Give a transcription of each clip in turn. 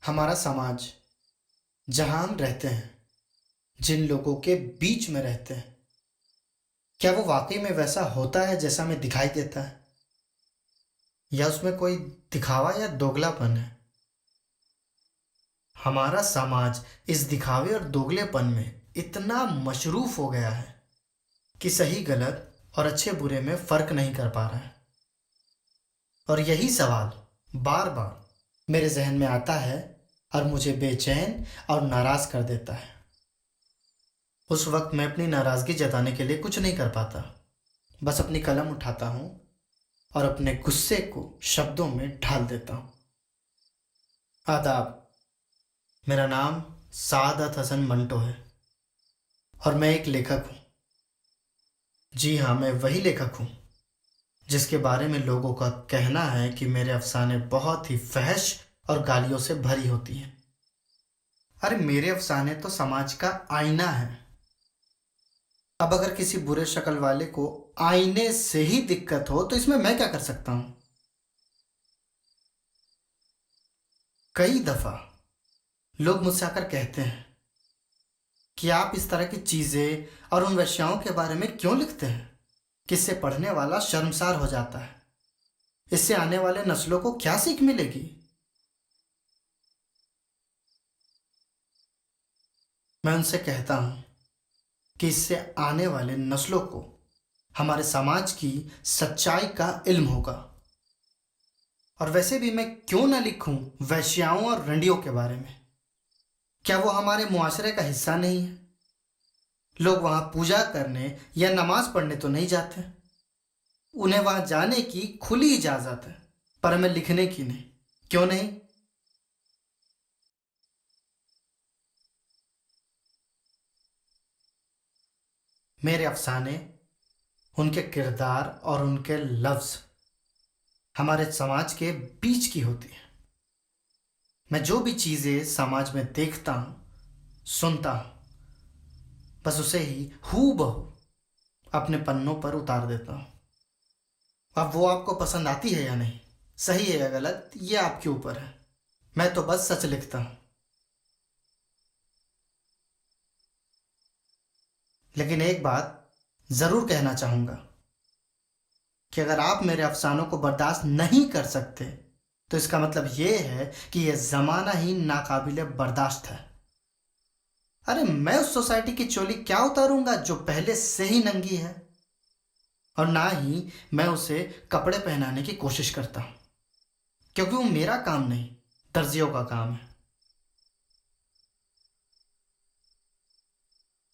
हमारा समाज जहां हम रहते हैं, जिन लोगों के बीच में रहते हैं, क्या वो वाकई में वैसा होता है जैसा हमें दिखाई देता है, या उसमें कोई दिखावा या दोगलापन है? हमारा समाज इस दिखावे और दोगलेपन में इतना मशरूफ हो गया है कि सही गलत और अच्छे बुरे में फर्क नहीं कर पा रहा है। और यही सवाल बार बार मेरे जहन में आता है और मुझे बेचैन और नाराज कर देता है। उस वक्त मैं अपनी नाराजगी जताने के लिए कुछ नहीं कर पाता, बस अपनी कलम उठाता हूँ और अपने गुस्से को शब्दों में ढाल देता हूँ। आदाब, मेरा नाम सादत हसन मंटो है और मैं एक लेखक हूँ। जी हाँ, मैं वही लेखक हूँ जिसके बारे में लोगों का कहना है कि मेरे अफसाने बहुत ही फहश और गालियों से भरी होती हैं। अरे मेरे अफसाने तो समाज का आईना है। अब अगर किसी बुरे शक्ल वाले को आईने से ही दिक्कत हो तो इसमें मैं क्या कर सकता हूं? कई दफा लोग मुझसे आकर कहते हैं कि आप इस तरह की चीजें और उन वेश्याओं के बारे में क्यों लिखते हैं, किससे पढ़ने वाला शर्मसार हो जाता है। इससे आने वाले नस्लों को क्या सीख मिलेगी? मैं उनसे कहता हूं कि इससे आने वाले नस्लों को हमारे समाज की सच्चाई का इल्म होगा। और वैसे भी मैं क्यों ना लिखूं वैश्याओं और रंडियों के बारे में? क्या वो हमारे मुआशरे का हिस्सा नहीं है? लोग वहां पूजा करने या नमाज पढ़ने तो नहीं जाते, उन्हें वहां जाने की खुली इजाजत है, पर हमें लिखने की नहीं। क्यों नहीं? मेरे अफसाने, उनके किरदार और उनके लफ्ज हमारे समाज के बीच की होती है। मैं जो भी चीजें समाज में देखता हूं, सुनता हूं, बस उसे ही हू बहू अपने पन्नों पर उतार देता हूं। अब वो आपको पसंद आती है या नहीं, सही है या गलत, ये आपके ऊपर है। मैं तो बस सच लिखता हूं। लेकिन एक बात जरूर कहना चाहूंगा कि अगर आप मेरे अफसानों को बर्दाश्त नहीं कर सकते तो इसका मतलब ये है कि यह जमाना ही नाकाबिले बर्दाश्त है। अरे मैं उस सोसाइटी की चोली क्या उतारूंगा जो पहले से ही नंगी है, और ना ही मैं उसे कपड़े पहनाने की कोशिश करता हूं, क्योंकि वो मेरा काम नहीं, दर्जियों का काम है।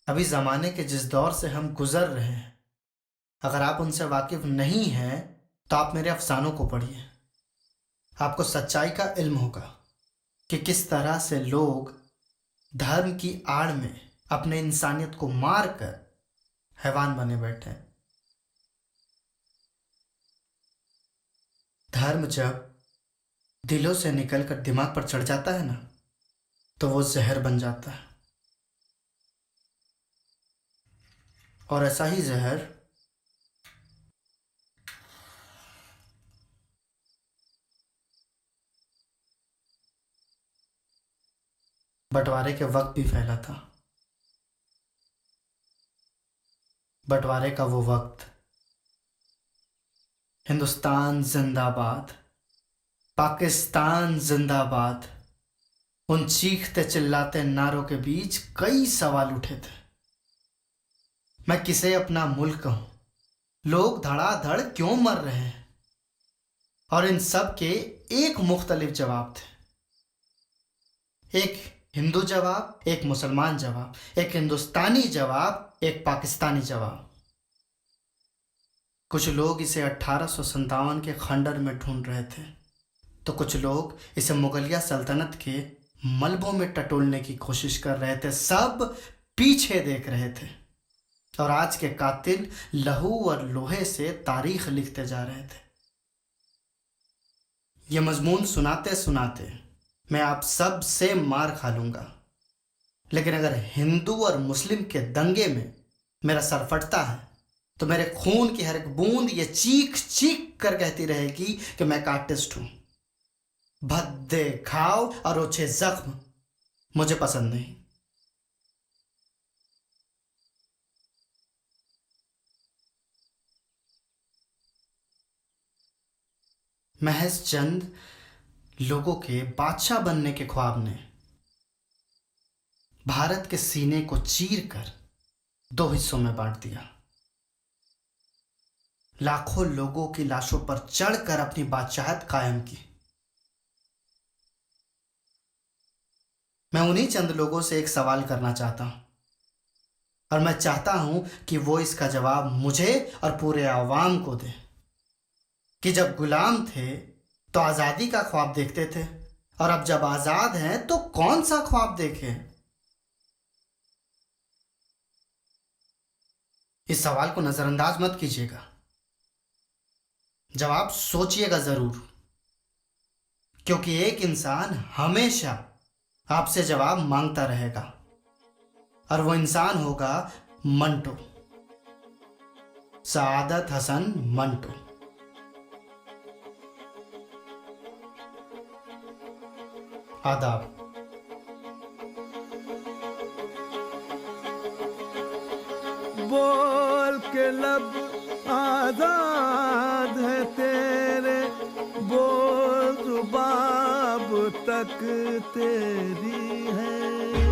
अभी जमाने के जिस दौर से हम गुजर रहे हैं, अगर आप उनसे वाकिफ नहीं हैं तो आप मेरे अफसानों को पढ़िए। आपको सच्चाई का इल्म होगा कि किस तरह से लोग धर्म की आड़ में अपने इंसानियत को मार कर हैवान बने बैठे हैं। धर्म जब दिलों से निकलकर दिमाग पर चढ़ जाता है ना, तो वो जहर बन जाता है। और ऐसा ही जहर बंटवारे के वक्त भी फैला था। बंटवारे का वो वक्त, हिंदुस्तान जिंदाबाद, पाकिस्तान जिंदाबाद, उन चीखते चिल्लाते नारों के बीच कई सवाल उठे थे। मैं किसे अपना मुल्क कहूं? लोग धड़ाधड़ क्यों मर रहे हैं? और इन सब के एक मुख्तलिफ जवाब थे। एक हिंदू जवाब, एक मुसलमान जवाब, एक हिंदुस्तानी जवाब, एक पाकिस्तानी जवाब। कुछ लोग इसे 1857 के खंडर में ढूंढ रहे थे, तो कुछ लोग इसे मुगलिया सल्तनत के मलबों में टटोलने की कोशिश कर रहे थे। सब पीछे देख रहे थे और आज के कातिल लहू और लोहे से तारीख लिखते जा रहे थे। ये मजमून सुनाते सुनाते मैं आप सब से मार खा लूंगा, लेकिन अगर हिंदू और मुस्लिम के दंगे में मेरा सर फटता है तो मेरे खून की हर एक बूंद ये चीख चीख कर कहती रहेगी कि मैं एक आर्टिस्ट हूं। भद्दे घाव और ओछे जख्म मुझे पसंद नहीं। महज चंद लोगों के बादशाह बनने के ख्वाब ने भारत के सीने को चीर कर दो हिस्सों में बांट दिया। लाखों लोगों की लाशों पर चढ़कर अपनी बादशाहत कायम की। मैं उन्हीं चंद लोगों से एक सवाल करना चाहता हूं, और मैं चाहता हूं कि वो इसका जवाब मुझे और पूरे आवाम को दे कि जब गुलाम थे तो आजादी का ख्वाब देखते थे, और अब जब आजाद हैं तो कौन सा ख्वाब देखें? इस सवाल को नजरअंदाज मत कीजिएगा, जवाब सोचिएगा जरूर, क्योंकि एक इंसान हमेशा आपसे जवाब मांगता रहेगा, और वो इंसान होगा मंटो, सआदत हसन मंटो। आदाब। बोल के लब आजाद है तेरे, बोल जुबाब तक तेरी है।